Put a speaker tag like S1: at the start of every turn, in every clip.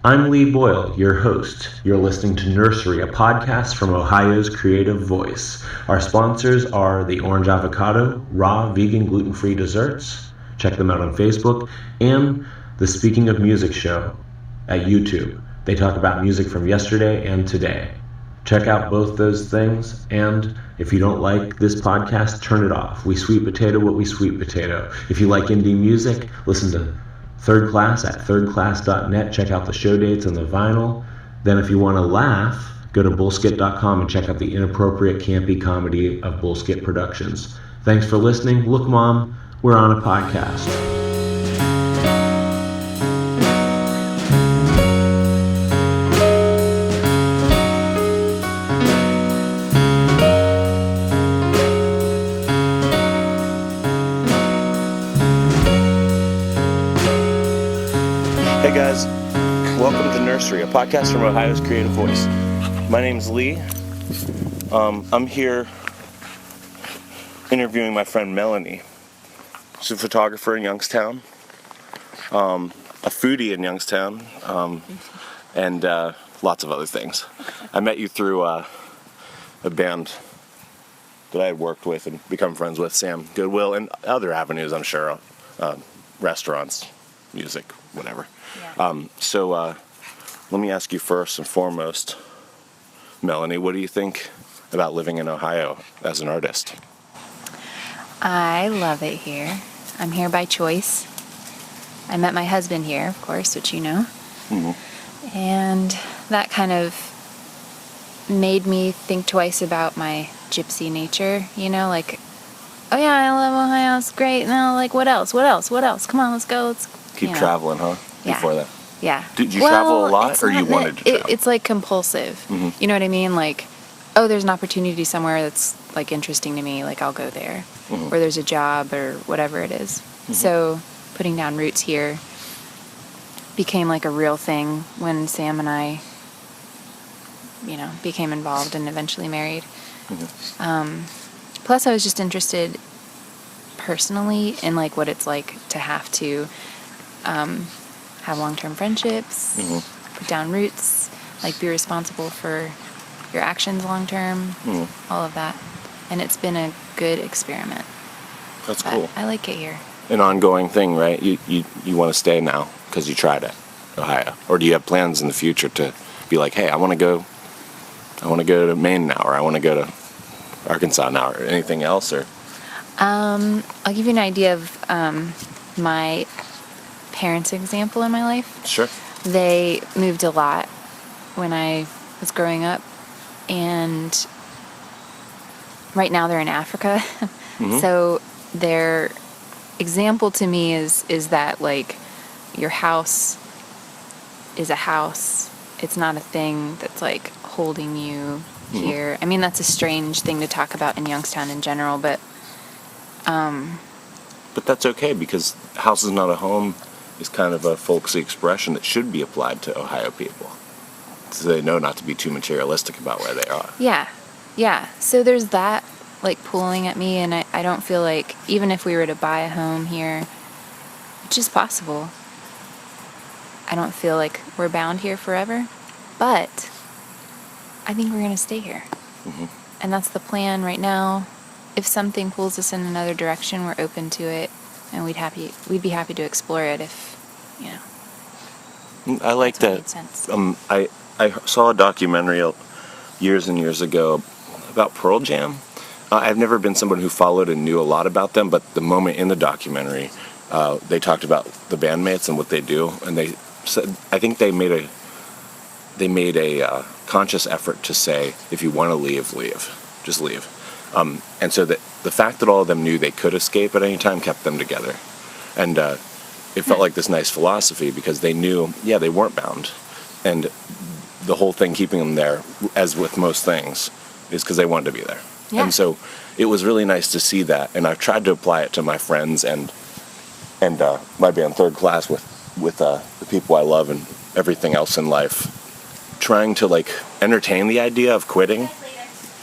S1: I'm Lee Boyle, your host. You're listening to Nursery, a podcast from Ohio's Creative Voice. Our sponsors are the Orange Avocado, raw, vegan, gluten-free desserts. Check them out on Facebook. And the Speaking of Music show at YouTube. They talk about music from yesterday and today. Check out both those things, and if you don't like this podcast, turn it off. We sweet potato what we sweet potato. If you like indie music, listen to Third Class at thirdclass.net. Check out the show dates and the vinyl. Then if you want to laugh, go to bullskit.com and check out the inappropriate campy comedy of Bullskit Productions. Thanks for listening. Look, Mom, we're on a podcast.
S2: Hey guys, welcome to Nursery, a podcast from Ohio's Creative Voice. My name's Lee. I'm here interviewing my friend Melanie. She's a photographer in Youngstown, a foodie in Youngstown, and lots of other things. I met you through a band that I had worked with and become friends with, Sam Goodwill, and other avenues, I'm sure, restaurants, music, whatever. Yeah. So let me ask you first and foremost, Melanie, what do you think about living in Ohio as an artist?
S3: I love it here. I'm here by choice. I met my husband here, of course, which you know. Mm-hmm. And that kind of made me think twice about my gypsy nature, you know, like, oh yeah, I love Ohio, it's great. Now, like, what else? Come on, let's go.
S2: Keep traveling, huh?
S3: Yeah.
S2: Before that.
S3: Yeah.
S2: Did you travel a lot, or you wanted to travel?
S3: It's like compulsive. Mm-hmm. You know what I mean? Like, oh, there's an opportunity somewhere that's like interesting to me, like I'll go there. Mm-hmm. Or there's a job or whatever it is. Mm-hmm. So putting down roots here became like a real thing when Sam and I, you know, became involved and eventually married. Mm-hmm. Plus I was just interested personally in like what it's like to have to have long-term friendships, mm-hmm. put down roots, like be responsible for your actions long-term, mm-hmm. all of that. And it's been a good experiment.
S2: That's cool.
S3: I like it here. An
S2: ongoing thing, right? You want to stay now because you tried it, Ohio. Or do you have plans in the future to be like, hey, I want to go to Maine now, or I want to go to Arkansas now, or anything else? Or
S3: I'll give you an idea of my parents' example in my life.
S2: Sure.
S3: They moved a lot when I was growing up, and right now they're in Africa. Mm-hmm. So their example to me is that like your house is a house. It's not a thing that's like holding you mm-hmm. here. I mean, that's a strange thing to talk about in Youngstown in general, but
S2: that's okay, because house is not a home is kind of a folksy expression that should be applied to Ohio people, so they know not to be too materialistic about where they are.
S3: Yeah. So there's that like pulling at me, and I don't feel like even if we were to buy a home here, which is possible, I don't feel like we're bound here forever, but I think we're going to stay here. Mm-hmm. And that's the plan right now. If something pulls us in another direction, we're open to it, and we'd be happy to explore it if, you know.
S2: I like that.
S3: Made sense.
S2: I saw a documentary years and years ago about Pearl Jam. I've never been someone who followed and knew a lot about them, but the moment in the documentary, they talked about the bandmates and what they do, and they said, I think they made a conscious effort to say, if you want to leave, just leave. And so that the fact that all of them knew they could escape at any time kept them together. And it felt like this nice philosophy, because they knew, they weren't bound. And the whole thing keeping them there, as with most things, is because they wanted to be there. Yeah. And so it was really nice to see that. And I've tried to apply it to my friends and my band Third Class with the people I love and everything else in life. Trying to like entertain the idea of quitting.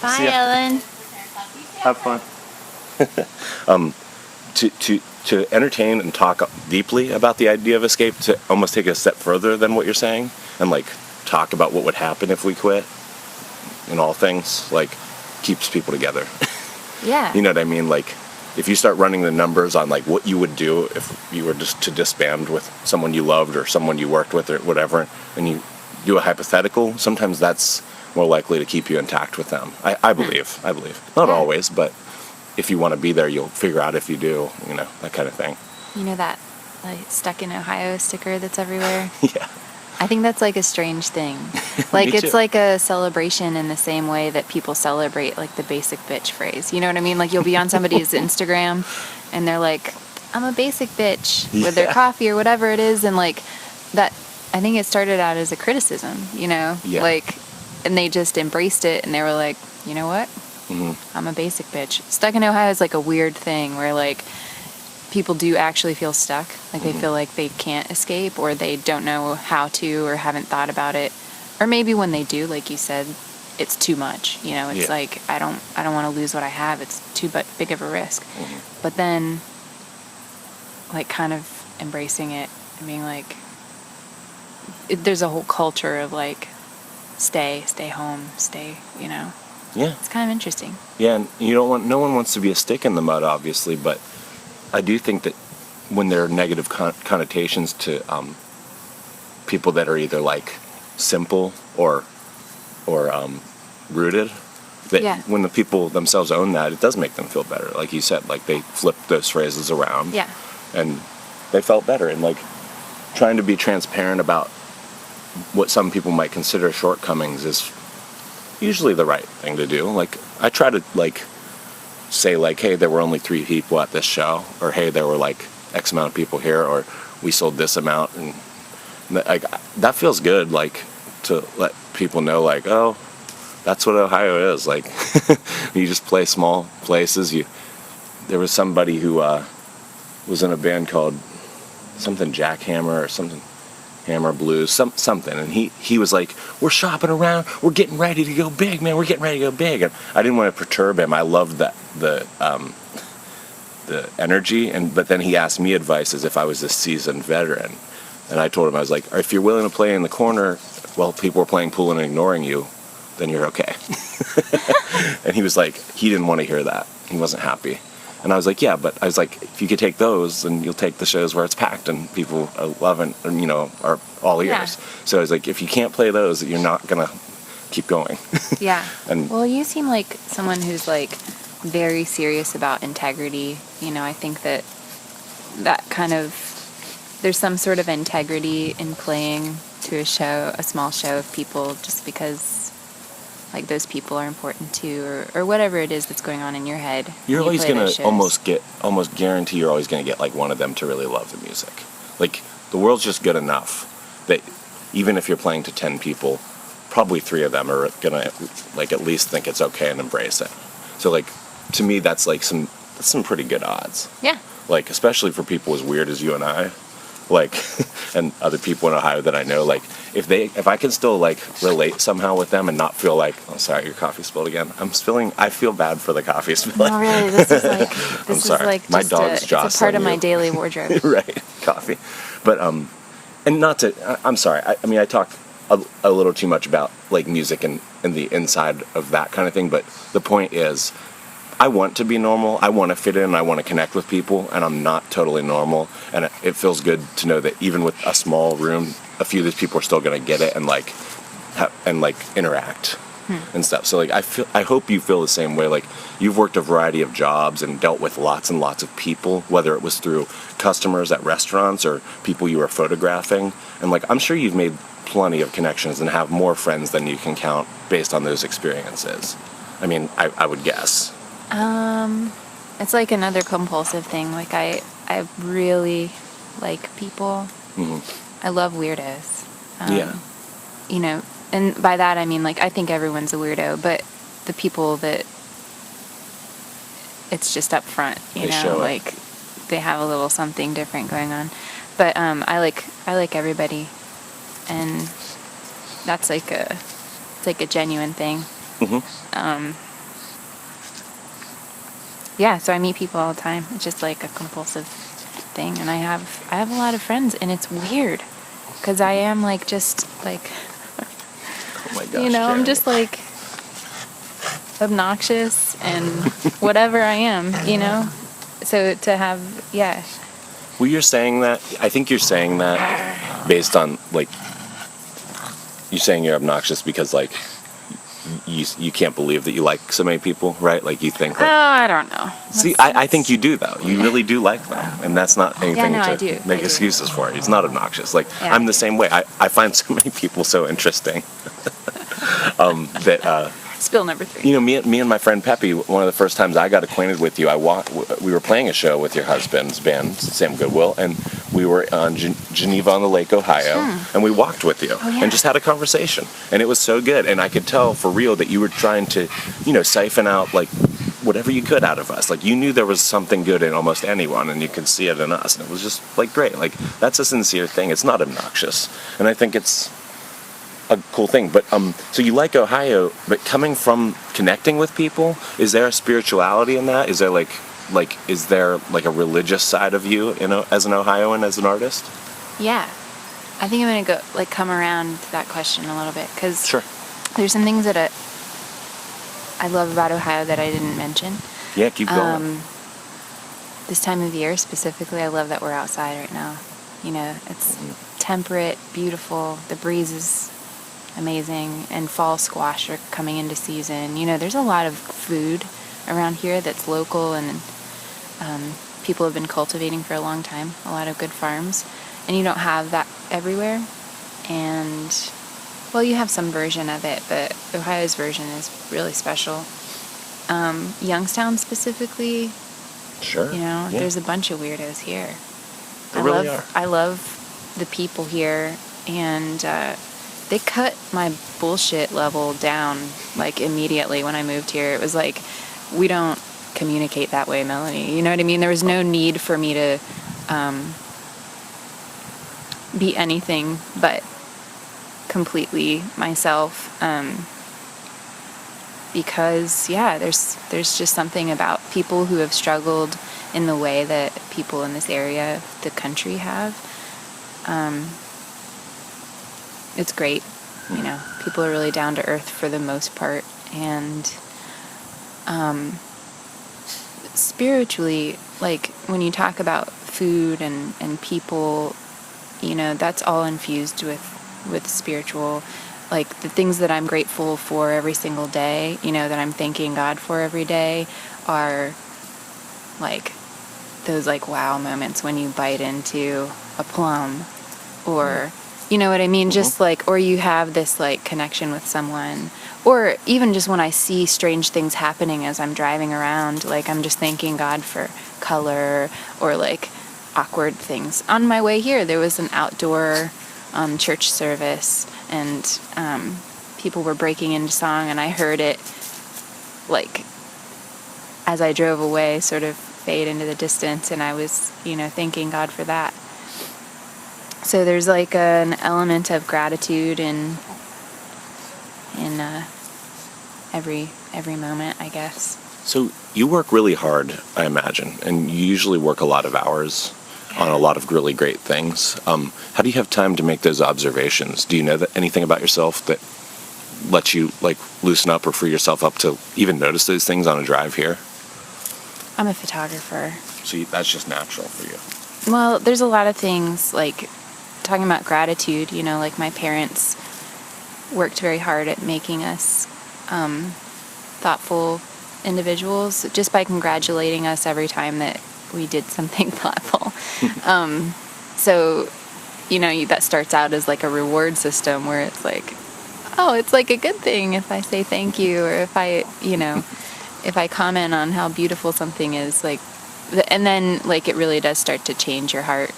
S3: Bye, Ellen.
S2: Have fun. to entertain and talk deeply about the idea of escape, to almost take it a step further than what you're saying, and like talk about what would happen if we quit, in all things, like keeps people together.
S3: Yeah.
S2: You know what I mean? Like, if you start running the numbers on like what you would do if you were just to disband with someone you loved or someone you worked with or whatever, and you do a hypothetical, sometimes that's more likely to keep you intact with them. I believe. Not always, but if you want to be there, you'll figure out if you do, that kind of thing.
S3: You know that like stuck in Ohio sticker that's everywhere?
S2: Yeah.
S3: I think that's like a strange thing. Like it's
S2: too.
S3: like a celebration in the same way that people celebrate like the basic bitch phrase. You know what I mean? Like you'll be on somebody's Instagram and they're like, I'm a basic bitch with their coffee or whatever it is. And like that, I think it started out as a criticism,
S2: Yeah.
S3: like, and they just embraced it and they were like, you know what?
S2: Mm-hmm.
S3: I'm a basic bitch. Stuck in Ohio is like a weird thing where like people do actually feel stuck. Like they feel like they can't escape or they don't know how to or haven't thought about it. Or maybe when they do, like you said, it's too much. It's like, I don't want to lose what I have. It's too big of a risk.
S2: Mm-hmm.
S3: But then like kind of embracing it and being like, there's a whole culture of like, stay home, stay.
S2: Yeah.
S3: It's kind of interesting.
S2: Yeah, and no one wants to be a stick in the mud, obviously, but I do think that when there are negative connotations to people that are either like simple or rooted, that when the people themselves own that, it does make them feel better. Like you said, like they flipped those phrases around.
S3: Yeah.
S2: And they felt better. And like trying to be transparent about what some people might consider shortcomings is usually the right thing to do. Like I try to like say like, hey, there were only 3 people at this show, or hey, there were like X amount of people here, or we sold this amount, and like that feels good, like to let people know like, oh, that's what Ohio is like. You just play small places. There was somebody who was in a band called something Jackhammer or something Hammer Blues, something, and he was like, we're shopping around, we're getting ready to go big, man, we're getting ready to go big. And I didn't want to perturb him. I loved the energy, but then he asked me advice as if I was this seasoned veteran, and I told him, I was like, if you're willing to play in the corner while people are playing pool and ignoring you, then you're okay. And he was like, he didn't want to hear that. He wasn't happy. And I was like, yeah, but I was like, if you could take those, then you'll take the shows where it's packed and people are loving, are all ears. Yeah. So I was like, if you can't play those, you're not going to keep going.
S3: Yeah.
S2: And
S3: well, you seem like someone who's like very serious about integrity. I think that kind of, there's some sort of integrity in playing to a small show of people just because like those people are important too, or whatever it is that's going on in your head.
S2: You're always going to almost guarantee you're always going to get like one of them to really love the music. Like the world's just good enough that even if you're playing to 10 people, probably 3 of them are going to like at least think it's okay and embrace it. So like to me that's like some pretty good odds.
S3: Yeah.
S2: Like especially for people as weird as you and I. Like, and other people in Ohio that I know, like, if I can still, like, relate somehow with them and not feel like, oh, sorry, your coffee spilled again. I feel bad for the coffee spilling.
S3: No, really, this is like,
S2: I'm sorry.
S3: Like
S2: my dog's jostling
S3: it's a part of
S2: you.
S3: my daily wardrobe.
S2: Right, coffee. But, and not to, I'm sorry, I talk a little too much about, like, music and the inside of that kind of thing, but the point is, I want to be normal, I want to fit in, I want to connect with people, and I'm not totally normal, and it feels good to know that even with a small room, a few of these people are still going to get it and like interact and stuff. So like I hope you feel the same way. Like you've worked a variety of jobs and dealt with lots and lots of people, whether it was through customers at restaurants or people you were photographing, and like I'm sure you've made plenty of connections and have more friends than you can count based on those experiences. I mean, I would guess.
S3: It's like another compulsive thing. Like I really like people. Mm-hmm. I love weirdos.
S2: Yeah.
S3: And by that I mean like I think everyone's a weirdo, but the people that it's just up front,
S2: they show
S3: like they have a little something different going on. But I like everybody, and that's like a genuine thing. Mm-hmm. Yeah, so I meet people all the time. It's just like a compulsive thing, and I have a lot of friends, and it's weird because I am like just like
S2: Oh my gosh,
S3: I'm
S2: Jeremy.
S3: just like obnoxious and whatever I am, So to have, yeah.
S2: Well, you're saying that. I think you're saying that based on like you're saying you're obnoxious because like you can't believe that you like so many people, right? Like you think. Like,
S3: I don't know.
S2: see, I think you do though. You really do like them, and that's not anything
S3: no, I
S2: to
S3: do.
S2: make
S3: I do.
S2: excuses for. It's not obnoxious. Like
S3: Yeah,
S2: I'm
S3: I
S2: the
S3: do.
S2: same way. I find so many people so interesting that.
S3: Spill number 3.
S2: You know, me and my friend Peppy, one of the first times I got acquainted with you, we were playing a show with your husband's band, Sam Goodwill, and we were on Geneva on the Lake, Ohio, and we walked with you and just had a conversation. And it was so good. And I could tell for real that you were trying to, siphon out, like, whatever you could out of us. Like, you knew there was something good in almost anyone, and you could see it in us. And it was just, like, great. Like, that's a sincere thing. It's not obnoxious. And I think it's a cool thing. But so you like Ohio, but coming from connecting with people, is there a spirituality in that? Is there is there like a religious side of you, as an Ohioan, as an artist?
S3: Yeah. I think I'm going to come around to that question a little bit, because
S2: Sure.
S3: there's some things that I love about Ohio that I didn't mention.
S2: Yeah, keep going.
S3: This time of year specifically, I love that we're outside right now. It's temperate, beautiful, the breeze is amazing, and fall squash are coming into season. There's a lot of food around here that's local, and people have been cultivating for a long time, a lot of good farms, and you don't have that everywhere. And well, you have some version of it, but Ohio's version is really special. Youngstown specifically,
S2: Sure. Yeah.
S3: There's a bunch of weirdos here.
S2: There really are.
S3: I love the people here, and they cut my bullshit level down like immediately when I moved here. It was like, we don't communicate that way, Melanie. You know what I mean? There was no need for me to be anything but completely myself. Because there's just something about people who have struggled in the way that people in this area, the country, have. It's great, people are really down to earth for the most part, and spiritually, like when you talk about food and people, that's all infused with spiritual. Like the things that I'm grateful for every single day, that I'm thanking God for every day, are like those like wow moments when you bite into a plum, or you know what I mean? Just like, or you have this like connection with someone, or even just when I see strange things happening as I'm driving around, like I'm just thanking God for color, or like awkward things. On my way here, there was an outdoor church service, and people were breaking into song, and I heard it like as I drove away sort of fade into the distance, and I was, thanking God for that. So there's like an element of gratitude in every moment, I guess.
S2: So you work really hard, I imagine, and you usually work a lot of hours on a lot of really great things. How do you have time to make those observations? Do you know anything about yourself that lets you like loosen up or free yourself up to even notice those things on a drive here?
S3: I'm a photographer.
S2: So that's just natural for you.
S3: Well, there's a lot of things, like talking about gratitude, like my parents worked very hard at making us thoughtful individuals just by congratulating us every time that we did something thoughtful. So, that starts out as like a reward system where it's like, oh, it's like a good thing if I say thank you, or if I comment on how beautiful something is, like, and then like it really does start to change your heart.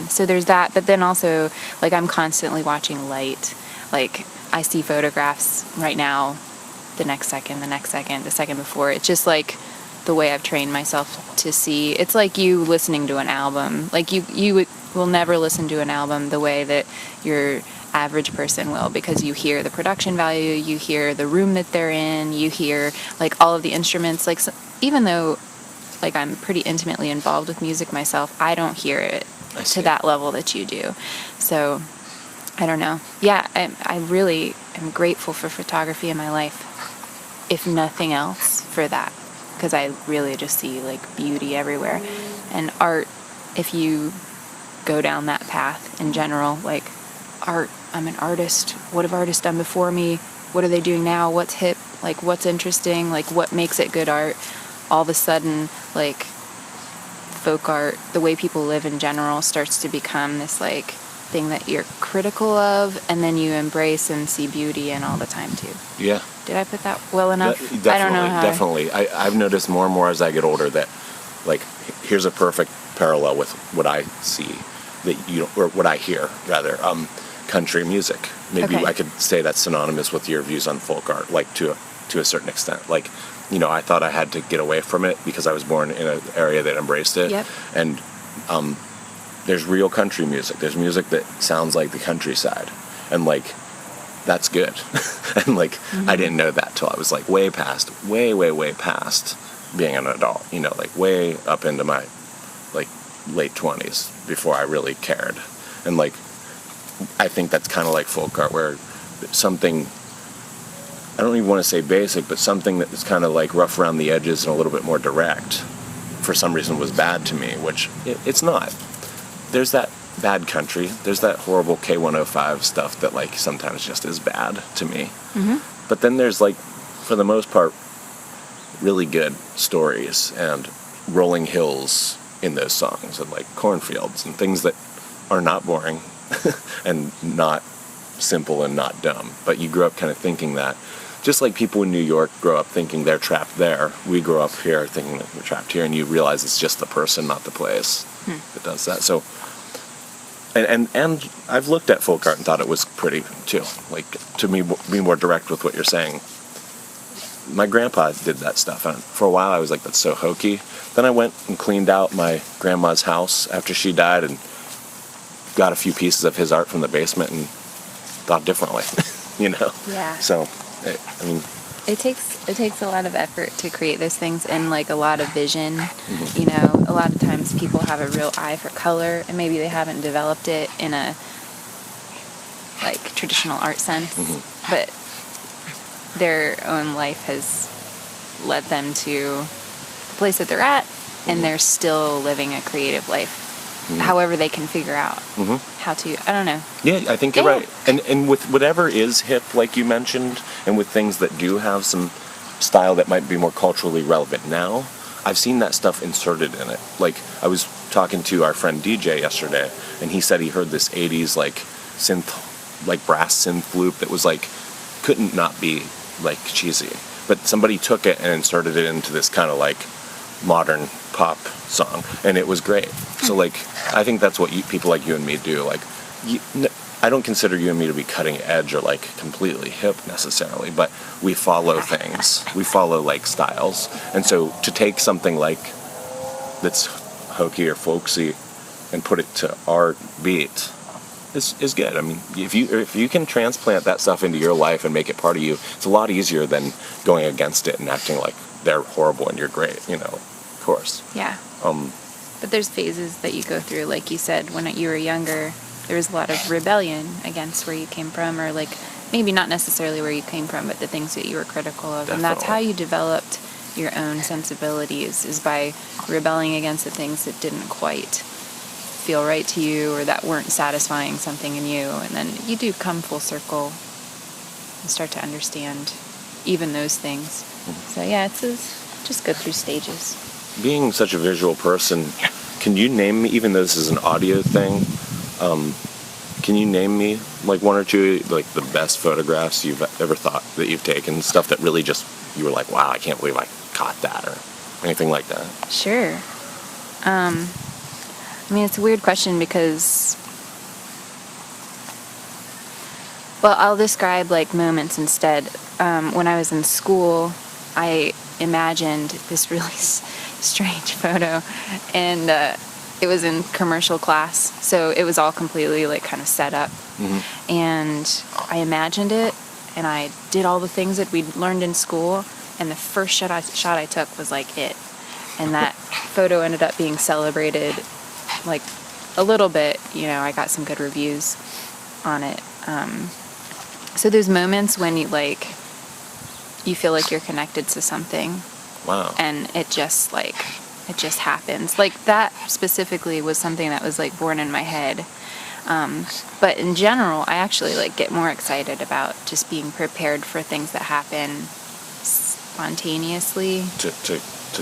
S3: So there's that, but then also like I'm constantly watching light. Like I see photographs right now, the next second, the second before. It's just like the way I've trained myself to see. It's like you listening to an album. Like you will never listen to an album the way that your average person will, because you hear the production value, you hear the room that they're in, you hear like all of the instruments. Like even though like I'm pretty intimately involved with music myself, I don't hear it to that level that you do. So I don't know. Yeah, I really am grateful for photography in my life, if nothing else, for that, because I really just see like beauty everywhere. And art, if you go down that path in general, like art, I'm an artist. What have artists done before me? What are they doing now? What's hip? Like, what's interesting? Like, what makes it good art? All of a sudden, like, folk art, the way people live in general, starts to become this like thing that you're critical of, and then you embrace and see beauty in all the time too.
S2: Yeah.
S3: Did I put that well enough?
S2: Definitely,
S3: I don't know how.
S2: Definitely. I've noticed more and more as I get older that, like, here's a perfect parallel with what I see, or what I hear rather. Country music. Maybe
S3: Okay.
S2: I could say that's synonymous with your views on folk art, like to a certain extent. Like, I thought I had to get away from it because I was born in an area that embraced it.
S3: Yep.
S2: And there's real country music. There's music that sounds like the countryside, and like that's good. And like I didn't know that till I was like way past being an adult. Like way up into my like late 20s before I really cared. And like I think that's kind of like folk art, where something, I don't even want to say basic, but something that is kind of like rough around the edges and a little bit more direct, for some reason was bad to me, which it's not. There's that bad country, there's that horrible K105 stuff that like sometimes just is bad to me. Mm-hmm. But then there's like, for the most part, really good stories and rolling hills in those songs, and like cornfields and things that are not boring and not simple and not dumb. But you grow up kind of thinking that. Just like people in New York grow up thinking they're trapped there, we grow up here thinking that we're trapped here, and you realize it's just the person, not the place that does that. So, and I've looked at folk art and thought it was pretty too. Like, to me, be more direct with what you're saying. My grandpa did that stuff, and for a while I was like, that's so hokey. Then I went and cleaned out my grandma's house after she died and got a few pieces of his art from the basement and thought differently,
S3: Yeah.
S2: So, I mean,
S3: It takes a lot of effort to create those things, and like a lot of vision. A lot of times people have a real eye for color, and maybe they haven't developed it in a like traditional art sense, but their own life has led them to the place that they're at, and they're still living a creative life. However they can figure out how to, I don't know.
S2: Yeah, I think you're right. And with whatever is hip, like you mentioned, and with things that do have some style that might be more culturally relevant now, I've seen that stuff inserted in it. Like, I was talking to our friend DJ yesterday, and he said he heard this 80s, like, synth, like, brass synth loop that was, like, couldn't not be, like, cheesy. But somebody took it and inserted it into this kind of, like, modern pop song, and it was great. So like, I think that's what people like you and me do. Like, I don't consider you and me to be cutting edge or like completely hip necessarily, but we follow things. We follow like styles, and so to take something like that's hokey or folksy and put it to our beat is good. I mean, if you can transplant that stuff into your life and make it part of you, it's a lot easier than going against it and acting like they're horrible and you're great. Of course.
S3: Yeah. But there's phases that you go through, like you said, when you were younger, there was a lot of rebellion against where you came from, or like maybe not necessarily where you came from, but the things that you were critical of.
S2: Definitely.
S3: And that's how you developed your own sensibilities, is by rebelling against the things that didn't quite feel right to you or that weren't satisfying something in you. And then you do come full circle and start to understand even those things. So yeah, it's just go through stages.
S2: Being such a visual person, can you name me, even though this is an audio thing, can you name me like one or two like the best photographs you've ever thought that you've taken, stuff that really just you were like, wow, I can't believe I caught that, or anything like that?
S3: Sure. I mean, it's a weird question because, well, I'll describe like moments instead. When I was in school, I imagined this really strange photo, and it was in commercial class, so it was all completely like kind of set up. And I imagined it, and I did all the things that we'd learned in school, and the first shot I took was like it, and that photo ended up being celebrated, like, a little bit. You know, I got some good reviews on it. So there's moments when you feel like you're connected to something.
S2: Wow.
S3: And it just happens. Like, that specifically was something that was, like, born in my head. But in general, I actually, like, get more excited about just being prepared for things that happen spontaneously.
S2: To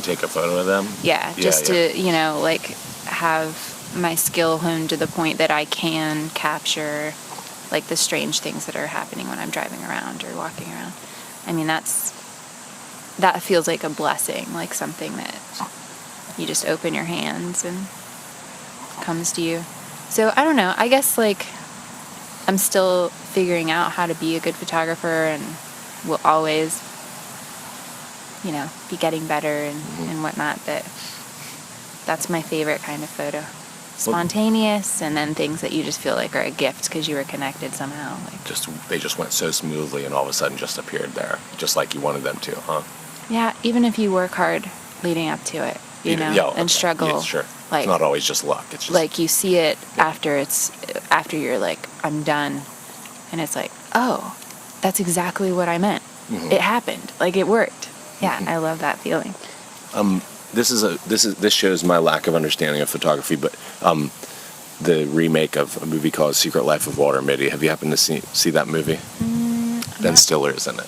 S2: take a photo of them?
S3: Yeah, to, you know, like, have my skill honed to the point that I can capture, like, the strange things that are happening when I'm driving around or walking around. I mean, that feels like a blessing, like something that you just open your hands and comes to you. So, I don't know. I guess, like, I'm still figuring out how to be a good photographer and will always, you know, be getting better and whatnot. But that's my favorite kind of photo. Spontaneous, and then things that you just feel like are a gift because you were connected somehow. Like,
S2: they just went so smoothly and all of a sudden just appeared there, just like you wanted them to, huh?
S3: Yeah, even if you work hard leading up to it, you know, and struggle.
S2: Yeah, sure.
S3: Like,
S2: it's not always just luck. It's just
S3: like you see it after you're like, I'm done, and it's like, oh, that's exactly what I meant. Mm-hmm. It happened. Like, it worked. Yeah, I love that feeling.
S2: This shows my lack of understanding of photography, but the remake of a movie called Secret Life of Walter Mitty. Have you happened to see that movie? Ben Stiller is in it.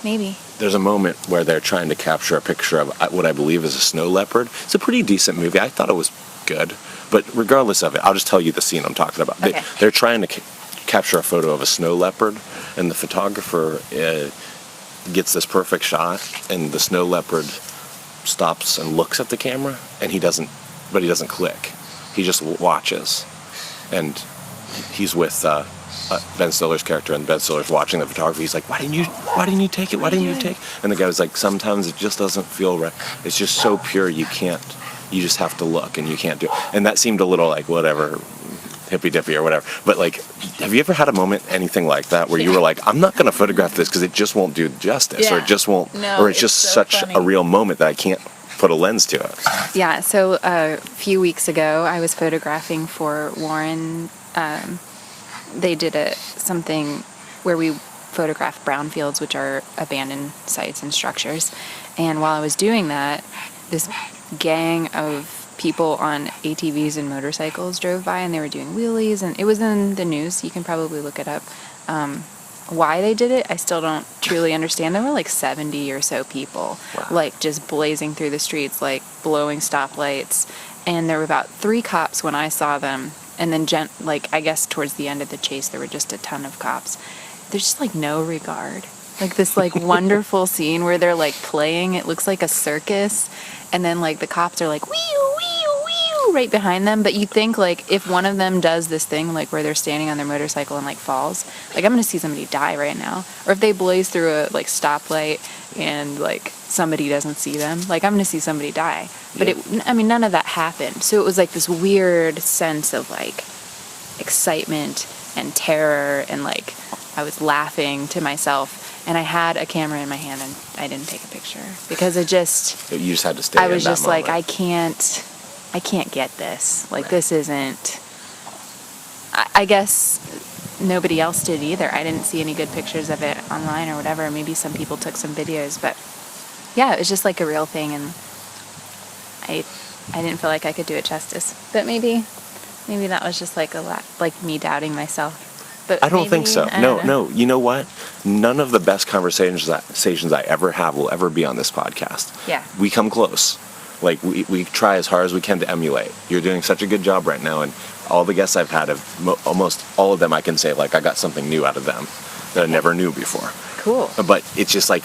S3: Maybe.
S2: There's a moment where they're trying to capture a picture of what I believe is a snow leopard. It's a pretty decent movie. I thought it was good, but regardless of it, I'll just tell you the scene I'm talking about.
S3: Okay.
S2: They're trying to capture a photo of a snow leopard, and the photographer gets this perfect shot, and the snow leopard stops and looks at the camera, and he doesn't click. He just watches, and he's with Ben Stiller's character, and Ben Stiller's watching the photography. He's like, why didn't you take it? Why didn't you take it? And the guy was like, sometimes it just doesn't feel right. It's just so pure, you just have to look, and you can't do it. And that seemed a little like, whatever, hippy-dippy or whatever. But, like, have you ever had a moment, anything like that, where you were like, I'm not going to photograph this because it just won't do justice, or it just won't, or it's just so such funny. A real moment that I can't put a lens to it?
S3: Yeah, so a few weeks ago, I was photographing for Warren. They did something where we photographed brownfields, which are abandoned sites and structures. And while I was doing that, this gang of people on ATVs and motorcycles drove by, and they were doing wheelies, and it was in the news. You can probably look it up. Why they did it, I still don't truly understand. There were like 70 or so people, wow, like just blazing through the streets, like blowing stoplights. And there were about 3 cops when I saw them. And then, I guess towards the end of the chase, there were just a ton of cops. There's just, like, no regard. Like, this, like, wonderful scene where they're, like, playing. It looks like a circus. And then, like, the cops are, like, wee wee right behind them. But you think, like, if one of them does this thing, like, where they're standing on their motorcycle and, like, falls, like, I'm going to see somebody die right now. Or if they blaze through a, like, stoplight and, like, somebody doesn't see them, like, I'm going to see somebody die. But none of that happened. So it was like this weird sense of like excitement and terror, and like I was laughing to myself, and I had a camera in my hand and I didn't take a picture because you just had to stay. I was just moment. Like, I can't get this. Like, right. This isn't. I guess nobody else did either. I didn't see any good pictures of it online or whatever. Maybe some people took some videos, but yeah, it was just like a real thing, and I didn't feel like I could do it justice. But maybe that was just like like me doubting myself. But
S2: I don't think so. No. You know what? None of the best conversations I ever have will ever be on this podcast.
S3: Yeah.
S2: We come close. Like, we try as hard as we can to emulate. You're doing such a good job right now, and all the guests I've had, almost all of them, I can say, like, I got something new out of them that I never knew before.
S3: Cool.
S2: But it's just like,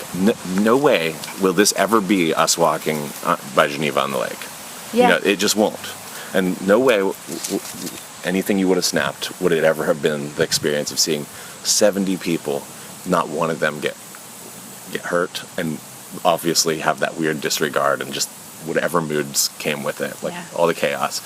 S2: no way will this ever be us walking by Geneva on the lake. Yeah. You know, it just won't. And no way anything you would have snapped would it ever have been the experience of seeing 70 people, not one of them get hurt, and obviously have that weird disregard and just whatever moods came with it, like all the chaos.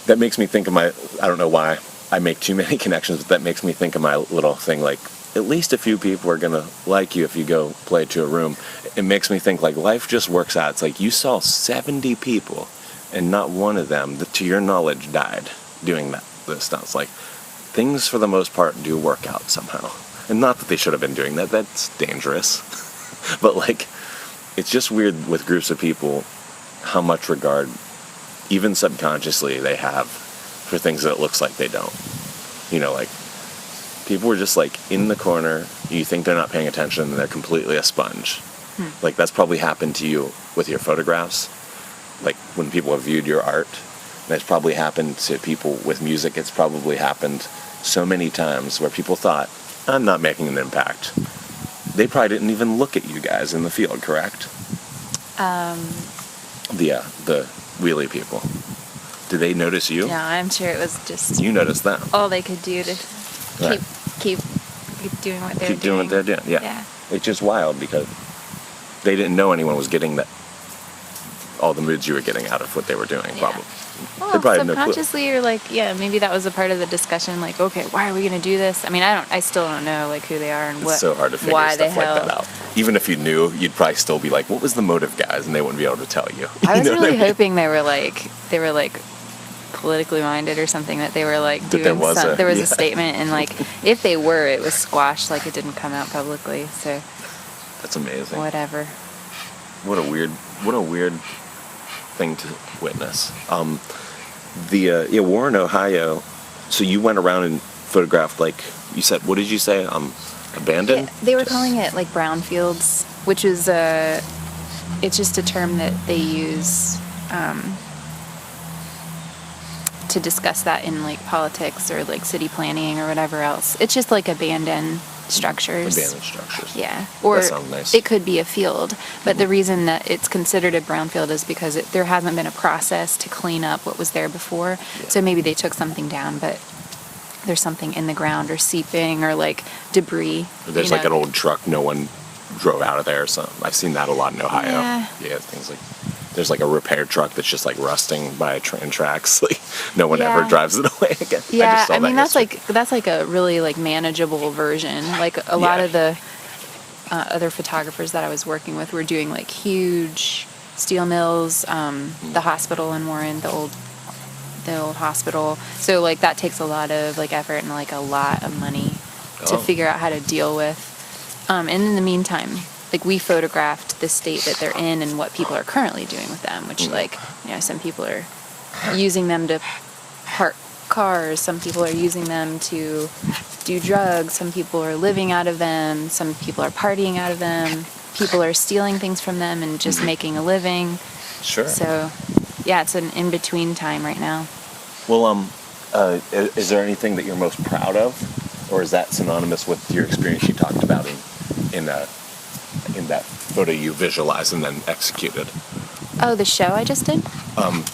S2: That makes me think of I don't know why I make too many connections, but that makes me think of my little thing, like, at least a few people are going to like you if you go play to a room. It makes me think, like, life just works out. It's like you saw 70 people and not one of them, to your knowledge, died doing this stuff. It's like things for the most part do work out somehow. And not that they should have been doing that. That's dangerous. But, like, it's just weird with groups of people how much regard, even subconsciously, they have for things that it looks like they don't. You know, like, people are just, like, in the corner. You think they're not paying attention, and they're completely a sponge. Like, that's probably happened to you with your photographs. Like, when people have viewed your art. And it's probably happened to people with music. It's probably happened so many times where people thought, I'm not making an impact. They probably didn't even look at you guys in the field, correct? The wheelie people. Did they notice you?
S3: No, I'm sure it was just
S2: You noticed them.
S3: all they could do to
S2: Right.
S3: keep doing what they're doing.
S2: Keep doing what they're doing, yeah. It's just wild because they didn't know anyone was getting all the moods you were getting out of what they were doing, probably.
S3: Well,
S2: They probably had no clue.
S3: subconsciously you're like, yeah, maybe that was a part of the discussion. Like, okay, why are we gonna do this? I mean, I still don't know like who they are and
S2: It's so hard to figure
S3: why
S2: stuff
S3: the hell.
S2: like that out. Even if you knew, you'd probably still be like, what was the motive, guys? And they wouldn't be able to tell you.
S3: I was
S2: You know what
S3: really
S2: mean?
S3: hoping they were like politically minded or something, that they were like
S2: That
S3: doing
S2: there was
S3: a statement, and like if they were, it was squashed, like it didn't come out publicly. So
S2: That's amazing.
S3: whatever.
S2: What a weird thing to witness. The Warren, Ohio. So you went around and photographed, like you said. What did you say? Abandoned.
S3: Yeah, they were calling it like brownfields, which is it's just a term that they use to discuss that in like politics or like city planning or whatever else. It's just like abandoned structures.
S2: Abandoned structures.
S3: Yeah, or
S2: That sounds nice.
S3: it could be a field, but the reason that it's considered a brownfield is because there hasn't been a process to clean up what was there before.
S2: Yeah.
S3: So maybe they took something down, but there's something in the ground or seeping or like debris.
S2: There's like an old truck no one drove out of there or something. I've seen that a lot in Ohio.
S3: Yeah.
S2: Things like there's like a repair truck that's just like rusting by train tracks. Like no one
S3: Yeah.
S2: ever drives it away again.
S3: Yeah,
S2: I
S3: mean that's like a really like manageable version. Like a lot
S2: Yeah.
S3: of the other photographers that I was working with were doing like huge steel mills, the hospital in Warren, the old hospital. So like that takes a lot of like effort and like a lot of money to figure out how to deal with. And in the meantime, like we photographed the state that they're in and what people are currently doing with them, which like, you know, some people are using them to park cars, some people are using them to do drugs, some people are living out of them, some people are partying out of them, people are stealing things from them and just making a living.
S2: Sure.
S3: So yeah, it's an in-between time right now.
S2: Well, is there anything that you're most proud of, or is that synonymous with your experience you talked about in that photo you visualized and then executed?
S3: Oh, the show I just did?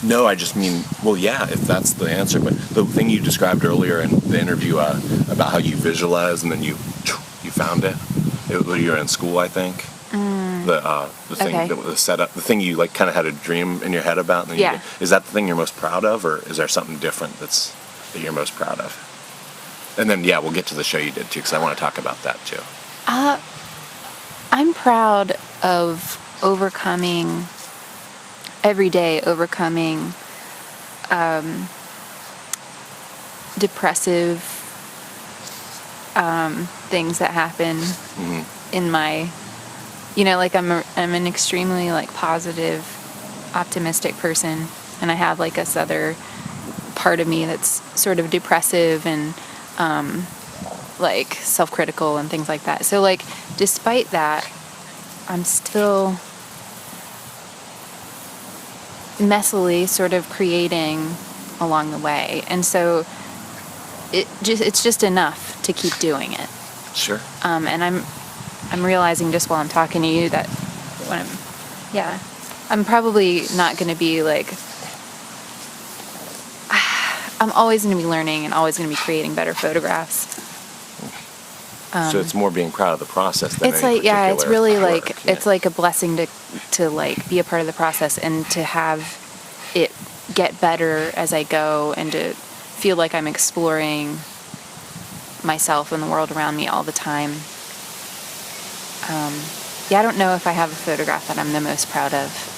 S2: No, I just mean, well, yeah, if that's the answer. But the thing you described earlier in the interview about how you visualized and then you found it. When you were in school, I think. The thing,
S3: Okay.
S2: the setup, the thing you like kind of had a dream in your head about. And then
S3: Yeah.
S2: is that the thing you're most proud of, or is there something different that you're most proud of? And then we'll get to the show you did too, because I want to talk about that too.
S3: I'm proud of every day overcoming depressive things that happen in my, like I'm an extremely like positive, optimistic person, and I have like this other part of me that's sort of depressive and like self-critical and things like that. So like despite that, I'm still messily sort of creating along the way, and so it's just enough to keep doing it.
S2: Sure.
S3: And I'm realizing just while I'm talking to you that when I'm probably not going to be like, I'm always going to be learning and always going to be creating better photographs.
S2: So it's more being proud of the process than
S3: It's
S2: any
S3: like, yeah, it's
S2: particular
S3: really
S2: work.
S3: like, it's like a blessing to like be a part of the process and to have it get better as I go and to feel like I'm exploring myself and the world around me all the time. I don't know if I have a photograph that I'm the most proud of.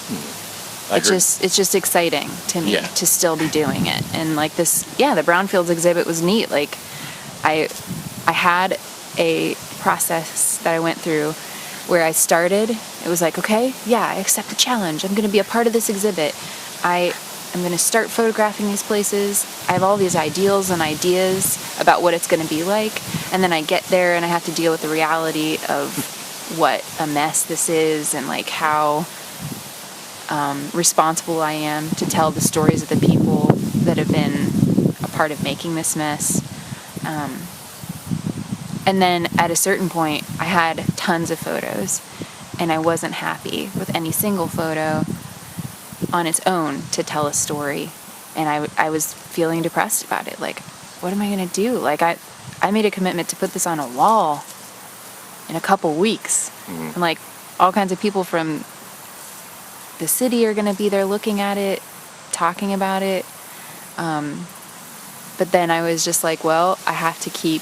S3: It's just exciting to me to still be doing it. And like this, the Brownfields exhibit was neat. Like I had a process that I went through where I started. It was like, okay, I accept the challenge. I'm going to be a part of this exhibit. I'm going to start photographing these places. I have all these ideals and ideas about what it's going to be like. And then I get there and I have to deal with the reality of what a mess this is, and like how responsible I am to tell the stories of the people that have been a part of making this mess. And then at a certain point, I had tons of photos, and I wasn't happy with any single photo on its own to tell a story. And I was feeling depressed about it. Like, what am I going to do? Like, I made a commitment to put this on a wall in a couple weeks. And like all kinds of people from the city are going to be there looking at it, talking about it. But then I was just like, well, I have to keep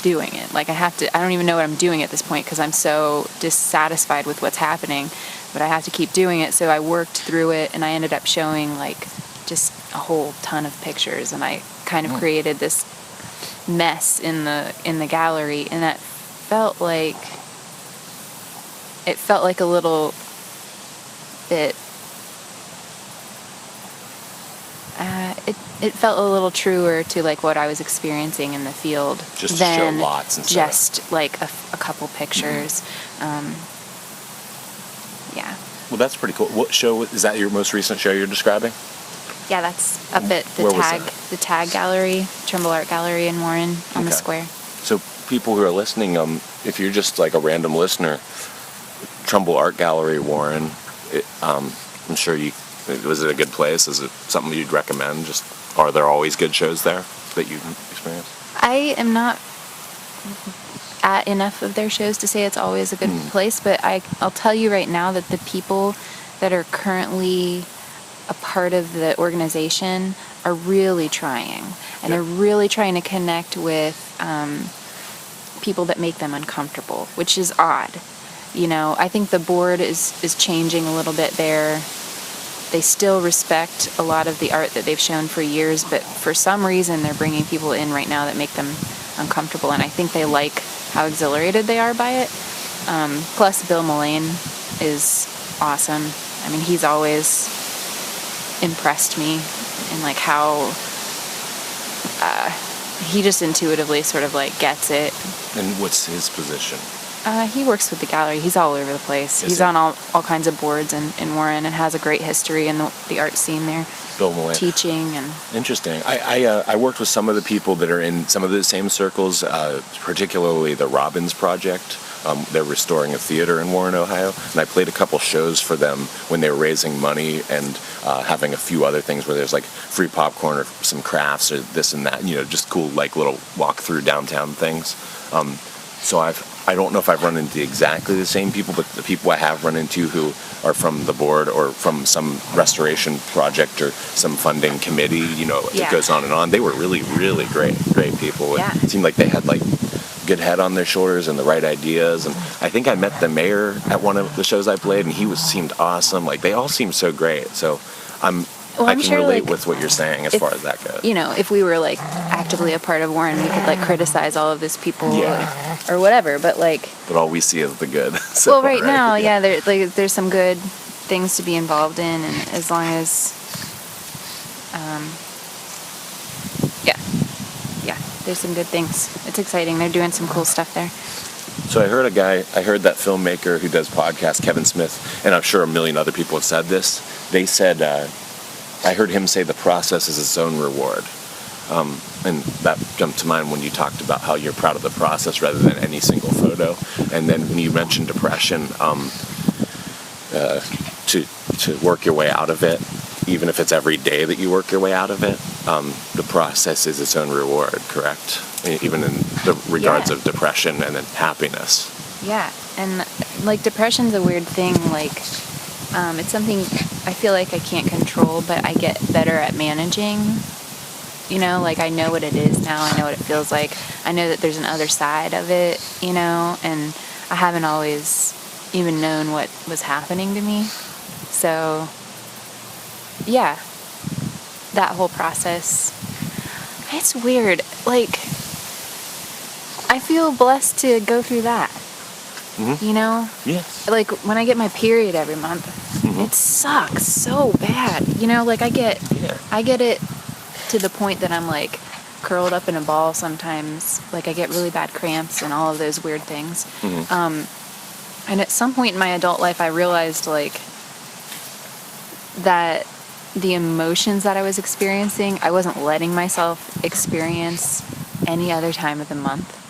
S3: doing it. Like I don't even know what I'm doing at this point because I'm so dissatisfied with what's happening, but I have to keep doing it. So I worked through it, and I ended up showing like just a whole ton of pictures, and I kind of created this mess in the gallery, and that felt like a little bit it felt a little truer to like what I was experiencing in the field
S2: just
S3: than
S2: to show lots and
S3: just like a couple pictures.
S2: Well, that's pretty cool. What show is that? Your most recent show you're describing?
S3: Yeah, that's up at the Tag Gallery, Trumbull Art Gallery in Warren on the square.
S2: So people who are listening, if you're just like a random listener, Trumbull Art Gallery, Warren, I'm sure was it a good place? Is it something you'd recommend? Just are there always good shows there that you've experienced?
S3: I am not at enough of their shows to say it's always a good place, but I'll tell you right now that the people that are currently a part of the organization are really trying, and they're really trying to connect with people that make them uncomfortable, which is odd. You know, I think the board is changing a little bit there. They still respect a lot of the art that they've shown for years, but for some reason they're bringing people in right now that make them uncomfortable, and I think they like how exhilarated they are by it. Plus, Bill Mullane is awesome. I mean, he's always impressed me in like how he just intuitively sort of like gets it.
S2: And what's his position?
S3: He works with the gallery. He's all over the place. He's on all kinds of boards in Warren, and has a great history in the art scene there.
S2: Bill Mullane.
S3: Teaching and...
S2: Interesting. I worked with some of the people that are in some of the same circles, particularly the Robbins Project. They're restoring a theater in Warren, Ohio, and I played a couple shows for them when they were raising money and having a few other things where there's like free popcorn or some crafts or this and that, just cool like little walk through downtown things. So I don't know if I've run into exactly the same people, but the people I have run into who are from the board or from some restoration project or some funding committee, it goes on and on. They were really, really great people.
S3: Yeah.
S2: It seemed like they had like good head on their shoulders and the right ideas. And I think I met the mayor at one of the shows I played, and he seemed awesome. Like they all seemed so great. So I can relate with what you're saying as far as that goes.
S3: If we were like actively a part of Warren, we could like criticize all of these people or whatever. But
S2: all we see is the good.
S3: So, right now, there's some good things to be involved in, and as long as, there's some good things. It's exciting. They're doing some cool stuff there.
S2: So I heard that filmmaker who does podcasts, Kevin Smith, and I'm sure a million other people have said this. They said, I heard him say the process is its own reward. And that jumped to mind when you talked about how you're proud of the process rather than any single photo. And then when you mentioned depression, to work your way out of it, even if it's every day that you work your way out of it, the process is its own reward, correct? Even in the regards of depression and then happiness.
S3: Yeah, and like depression's a weird thing. Like it's something I feel like I can't control, but I get better at managing. You know, like I know what it is now. I know what it feels like. I know that there's an other side of it, you know, and I haven't always even known what was happening to me. So, yeah, that whole process, it's weird. Like, I feel blessed to go through that. You know?
S2: Yes.
S3: Like, when I get my period every month, it sucks so bad. You know, like I get it to the point that I'm like curled up in a ball sometimes. Like I get really bad cramps and all of those weird things. And at some point in my adult life, I realized like that the emotions that I was experiencing, I wasn't letting myself experience any other time of the month.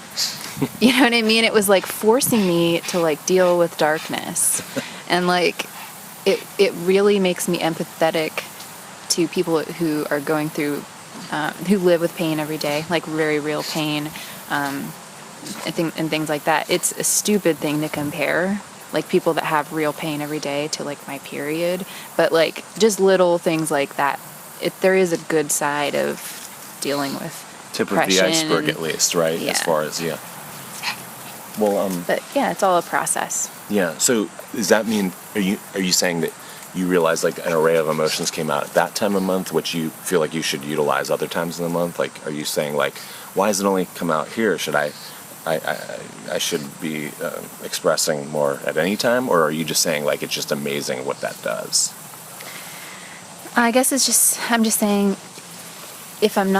S3: You know what I mean? It was like forcing me to like deal with darkness. And like it really makes me empathetic to people who are going through who live with pain every day, like very real pain, and things like that. It's a stupid thing to compare like people that have real pain every day to like my period, but like just little things like that. There is a good side of dealing with
S2: Tip of the iceberg, at least, right?
S3: Yeah.
S2: As far as Well,
S3: but yeah, it's all a process.
S2: yeah. So does that mean are you saying that you realize like an array of emotions came out at that time of month, which you feel like you should utilize other times in the month? Like, are you saying like, why does it only come out here? Should I should be expressing more at any time, or are you just saying like it's just amazing what that does?
S3: I guess I'm just saying if I'm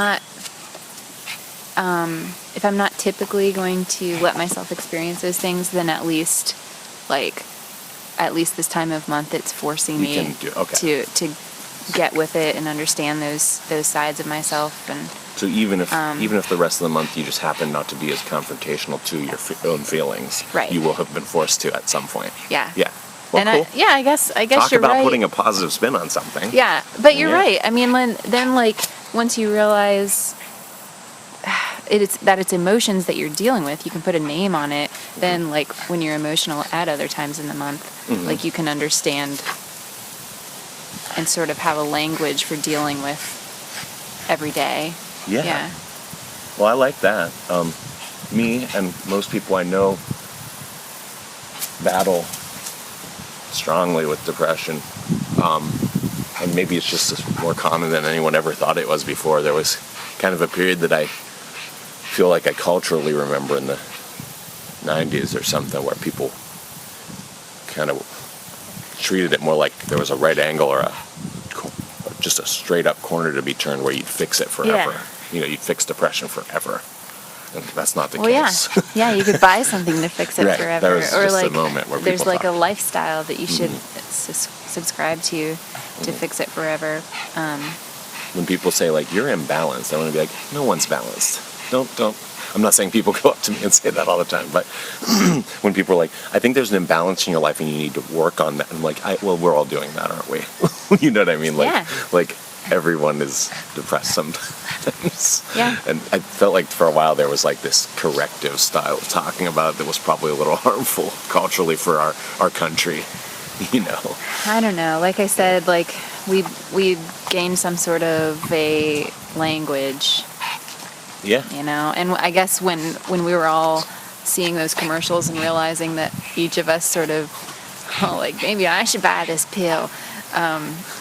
S3: not typically going to let myself experience those things, then at least this time of month it's forcing me to get with it and understand those sides of myself. And
S2: so even if the rest of the month you just happen not to be as confrontational to your own feelings,
S3: right,
S2: you will have been forced to at some point.
S3: Yeah.
S2: Well,
S3: and
S2: cool.
S3: I guess
S2: Talk
S3: you're
S2: about
S3: right.
S2: putting a positive spin on something.
S3: Yeah, but you're right. I mean, then like once you realize it's emotions that you're dealing with, you can put a name on it. Then like when you're emotional at other times in the month, like you can understand and sort of have a language for dealing with every day. Yeah.
S2: Well, I like that. Me and most people I know battle strongly with depression. And maybe it's just more common than anyone ever thought it was before. There was kind of a period that I feel like I culturally remember in the 90s or something where people kind of treated it more like there was a right angle or just a straight up corner to be turned where you'd fix it forever.
S3: Yeah.
S2: You know, you'd fix depression forever. And that's not the
S3: Well,
S2: case.
S3: yeah, you could buy something to fix it
S2: Right.
S3: forever,
S2: There was
S3: or
S2: just
S3: like
S2: a moment where
S3: there's
S2: people
S3: like
S2: thought,
S3: a lifestyle that you should subscribe to fix it forever.
S2: when people say like you're imbalanced, I want to be like, no one's balanced. Don't. I'm not saying people go up to me and say that all the time, but when people are like, I think there's an imbalance in your life and you need to work on that. I'm like, well, we're all doing that, aren't we? You know what I mean? Like everyone is depressed sometimes.
S3: Yeah.
S2: And I felt like for a while there was like this corrective style of talking about it that was probably a little harmful culturally for our country, you know.
S3: I don't know. Like I said, like we gained some sort of a language.
S2: Yeah.
S3: You know, and I guess when we were all seeing those commercials and realizing that each of us sort of, like, maybe I should buy this pill,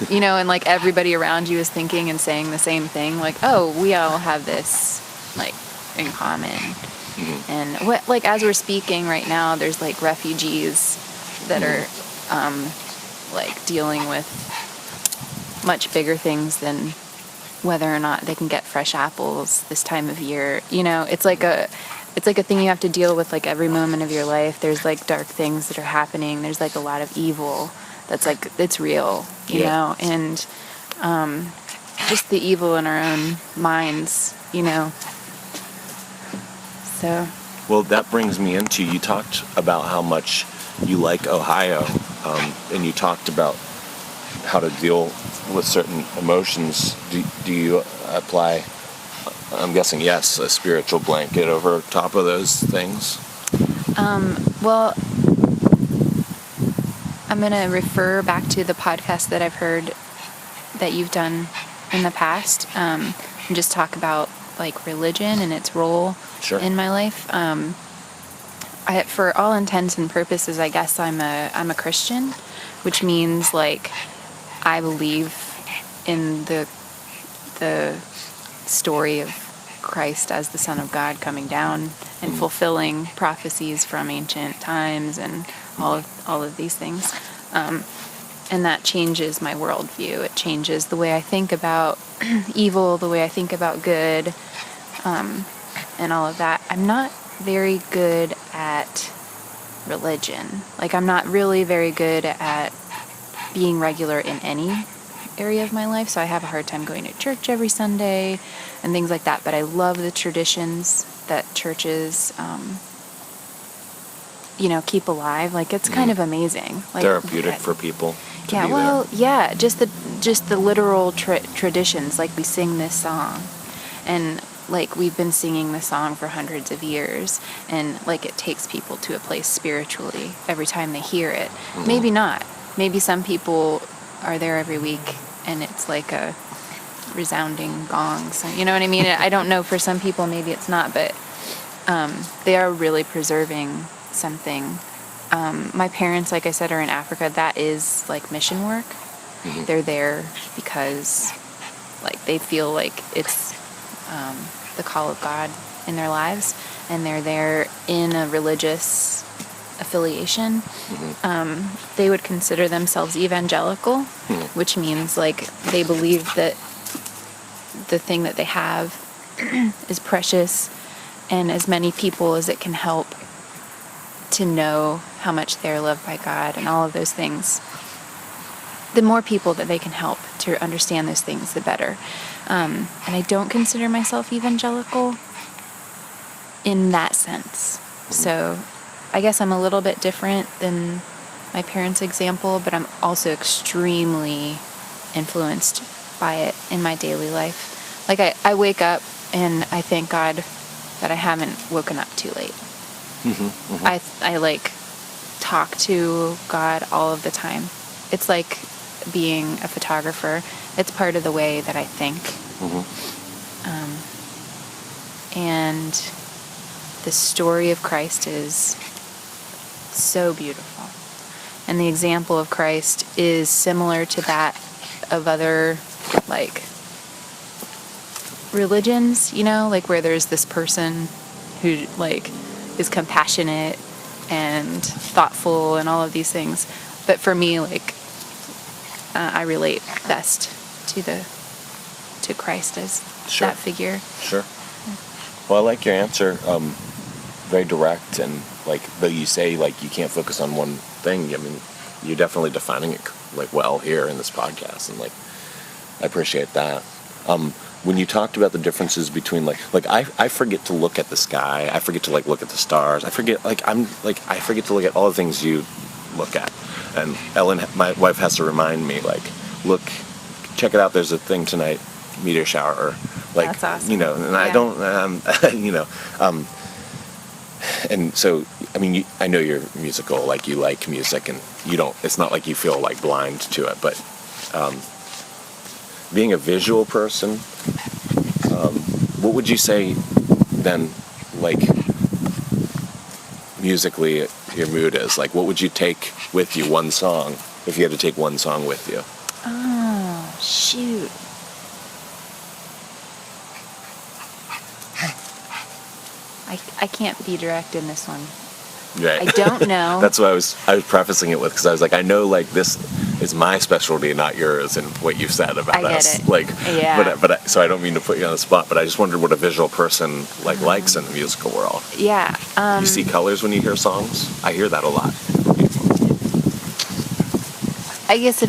S3: you know, and like everybody around you is thinking and saying the same thing, like, oh, we all have this, like, in common. And what, like, as we're speaking right now, there's like refugees that are, like, dealing with much bigger things than whether or not they can get fresh apples this time of year. You know, it's like a thing you have to deal with like every moment of your life. There's like dark things that are happening. There's like a lot of evil that's like, it's real, you know, and just the evil in our own minds, you know. So.
S2: Well, that brings me into, you talked about how much you like Ohio, and you talked about how to deal with certain emotions. Do you apply, I'm guessing yes, a spiritual blanket over top of those things?
S3: Well, I'm going to refer back to the podcast that I've heard that you've done in the past. and just talk about like religion and its role
S2: Sure.
S3: in my life. For all intents and purposes, I guess I'm a Christian, which means like I believe in the story of Christ as the Son of God coming down and fulfilling prophecies from ancient times and all of these things. And that changes my worldview. It changes the way I think about evil, the way I think about good, and all of that. I'm not very good at religion. Like, I'm not really very good at being regular in any area of my life, so I have a hard time going to church every Sunday and things like that. But I love the traditions that churches keep alive. Like, it's kind of amazing. Like,
S2: Therapeutic for people to
S3: yeah,
S2: be
S3: well,
S2: there.
S3: yeah, just the literal traditions. Like, we sing this song, and like we've been singing this song for hundreds of years, and like it takes people to a place spiritually every time they hear it. Maybe not. Maybe some people are there every week, and it's like a resounding gong. So, you know what I mean? I don't know. For some people, maybe it's not, but they are really preserving something. My parents, like I said, are in Africa. That is like mission work. They're there because like they feel like it's the call of God in their lives, and they're there in a religious affiliation. They would consider themselves evangelical, which means like they believe that the thing that they have is precious, and as many people as it can help to know how much they're loved by God and all of those things. The more people that they can help to understand those things, the better. And I don't consider myself evangelical in that sense. So I guess I'm a little bit different than my parents' example, but I'm also extremely influenced by it in my daily life. Like I wake up and I thank God that I haven't woken up too late. I like talk to God all of the time. It's like being a photographer. It's part of the way that I think. And the story of Christ is so beautiful. And the example of Christ is similar to that of other, like, religions, like where there's this person who, like, is compassionate and thoughtful and all of these things. But for me, like, I relate best to Christ as
S2: Sure.
S3: that figure.
S2: Sure. Well, I like your answer. Very direct, and like though you say like you can't focus on one thing. I mean, you're definitely defining it like well here in this podcast, and like I appreciate that. When you talked about the differences between like I forget to look at the sky. I forget to like look at the stars. I forget I forget to look at all the things you look at. And Ellen, my wife, has to remind me like, look, check it out. There's a thing tonight, meteor shower, or like,
S3: That's awesome.
S2: And
S3: Yeah.
S2: I don't, and so, I mean, I know you're musical, like you like music, and you don't, it's not like you feel like blind to it, but being a visual person, what would you say then, like, musically your mood is? Like, what would you take with you, one song, if you had to take one song with you?
S3: Oh, shoot. I can't be direct in this one.
S2: Right.
S3: I don't know.
S2: That's what I was prefacing it with, because I was like, I know like this is my specialty, not yours, and what you've said about
S3: I get
S2: us.
S3: it.
S2: Like,
S3: Yeah.
S2: But so I don't mean to put you on the spot, but I just wondered what a visual person like likes in the musical world.
S3: Yeah.
S2: You see colors when you hear songs? I hear that a lot.
S3: I guess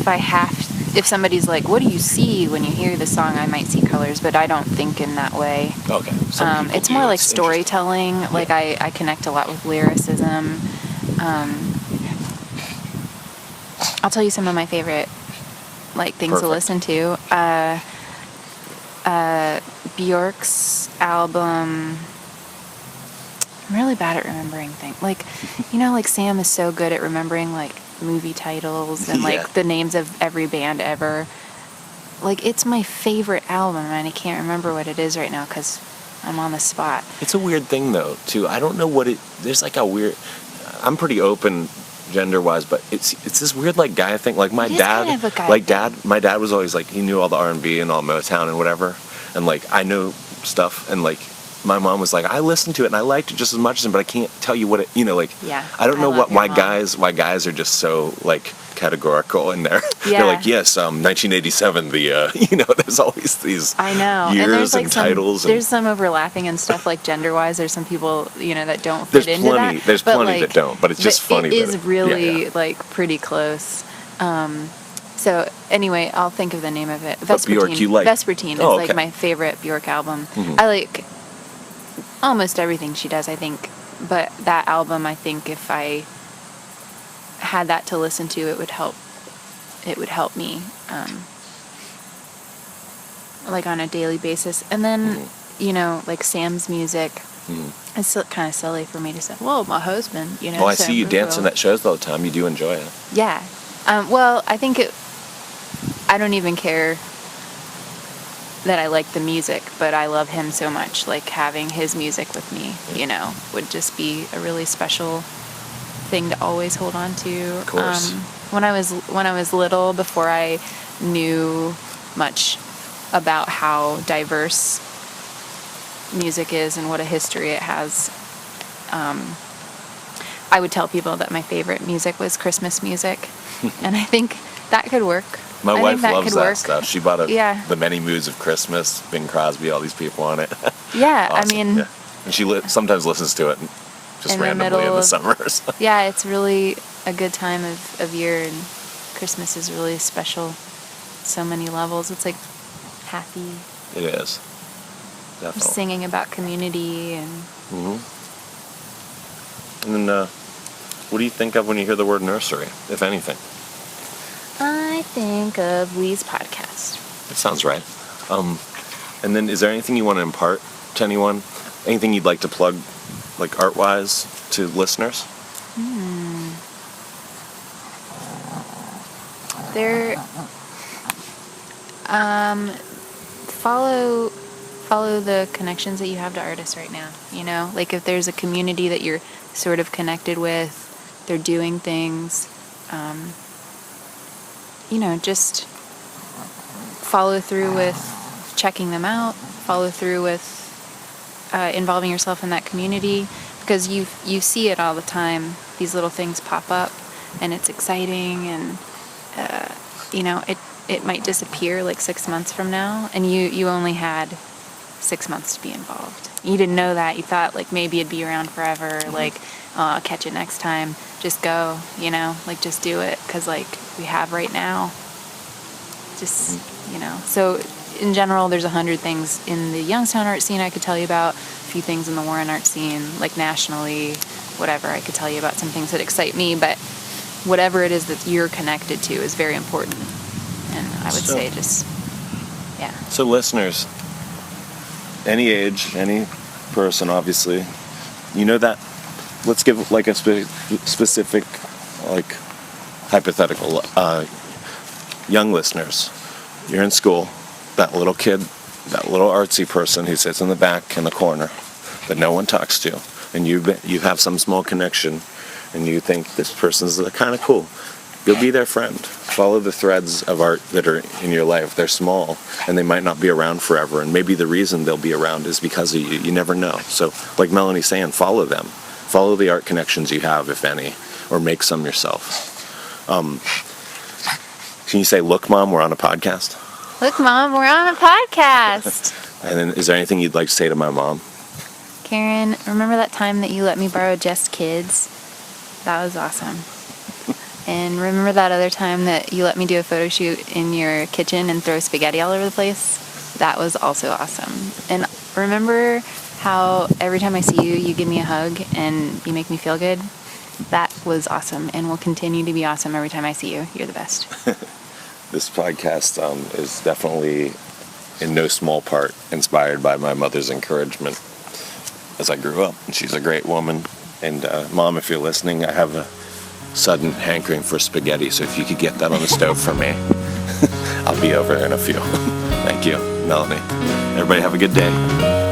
S3: if somebody's like, what do you see when you hear the song, I might see colors, but I don't think in that way.
S2: Okay. Some people
S3: It's
S2: do.
S3: more like
S2: It's
S3: storytelling. Like I connect a lot with lyricism. I'll tell you some of my favorite like things to
S2: Perfect.
S3: listen to. Bjork's album. I'm really bad at remembering things. Like, like Sam is so good at remembering like movie titles and like
S2: Yeah.
S3: the names of every band ever. like, it's my favorite album, and I can't remember what it is right now because I'm on the spot.
S2: It's a weird thing, though, too. I don't know what it... There's, like, a weird... I'm pretty open gender-wise, but it's this weird, like, guy thing. Like, my dad...
S3: kind of a guy
S2: my dad was always, like, he knew all the R&B and all Motown and whatever. And, like, I know stuff, and, like, my mom was like, I listened to it, and I liked it just as much as him, but I can't tell you what it... You know, like...
S3: Yeah,
S2: I don't know
S3: love your
S2: why
S3: mom.
S2: why guys are just so, like... categorical in there.
S3: Yeah.
S2: They're like, yes, 1987, the, you know, there's always these
S3: I know.
S2: years
S3: and there's like
S2: titles.
S3: There's some overlapping and stuff, like gender-wise. There's some people, you know, that don't fit into that.
S2: There's
S3: but,
S2: plenty
S3: like,
S2: that don't, but it's just funny.
S3: It is
S2: that
S3: really, like, pretty close. So, anyway, I'll think of the name of it.
S2: But Bjork, you like...
S3: Vespertine is,
S2: okay.
S3: like, my favorite Bjork album.
S2: Mm-hmm.
S3: I like almost everything she does, I think. But that album, I think if I had that to listen to, it would help me, like, on a daily basis. And then, you know, like, Sam's music, it's kind of silly for me to say, well, my husband, you know.
S2: Oh, I see you dancing at shows all the time. You do enjoy it.
S3: Yeah. Well, I think I don't even care that I like the music, but I love him so much. Like, having his music with me, you know, would just be a really special thing to always hold on to.
S2: Of course.
S3: When I was little, before I knew much about how diverse music is and what a history it has, I would tell people that my favorite music was Christmas music, and I think that could work.
S2: My wife loves that
S3: work.
S2: stuff. She bought
S3: Yeah.
S2: The Many Moods of Christmas, Bing Crosby, all these people on it.
S3: Yeah,
S2: Awesome.
S3: I mean,
S2: yeah. And she sometimes listens to it just
S3: in the
S2: randomly
S3: middle
S2: in the
S3: of-
S2: summers.
S3: yeah, it's really a good time of year, and Christmas is really special. So many levels. It's like happy,
S2: It is. Definitely.
S3: singing about community and.
S2: And then, what do you think of when you hear the word nursery, if anything?
S3: I think of Lee's podcast.
S2: It sounds right. And then, is there anything you want to impart to anyone? Anything you'd like to plug, like art-wise, to listeners?
S3: There, follow the connections that you have to artists right now. You know, like, if there's a community that you're sort of connected with, they're doing things. You know, just follow through with checking them out. Follow through with involving yourself in that community, because you see it all the time. These little things pop up, and it's exciting, and you know, it might disappear like 6 months from now, and you only had 6 months to be involved. You didn't know that. You thought, like, maybe it'd be around forever. Like, oh, I'll catch it next time. Just go, you know, like, just do it, because, like, we have right now. Just, you know. So in general, there's 100 things in the Youngstown art scene I could tell you about. A few things in the Warren art scene, like nationally, whatever. I could tell you about some things that excite me, but whatever it is that you're connected to is very important. And I would say just, yeah.
S2: So listeners, any age, any person, obviously, you know that, let's give like a specific, like, hypothetical, young listeners. You're in school, that little kid, that little artsy person who sits in the back in the corner that no one talks to, and you have some small connection, and you think this person's kind of cool. You'll be their friend. Follow the threads of art that are in your life. They're small, and they might not be around forever, and maybe the reason they'll be around is because of you. You never know. So, like Melanie's saying, follow them. Follow the art connections you have, if any, or make some yourself. Can you say, look, Mom, we're on a podcast?
S3: Look, Mom, we're on a podcast.
S2: And then, is there anything you'd like to say to my mom?
S3: Karen, remember that time that you let me borrow Just Kids? That was awesome. And remember that other time that you let me do a photo shoot in your kitchen and throw spaghetti all over the place? That was also awesome. And remember how every time I see you, you give me a hug and you make me feel good? That was awesome, and will continue to be awesome every time I see you. You're the best.
S2: This podcast is definitely, in no small part, inspired by my mother's encouragement as I grew up. And she's a great woman. And Mom, if you're listening, I have a sudden hankering for spaghetti, so if you could get that on the stove for me. I'll be over there in a few. Thank you, Melanie. Everybody have a good day.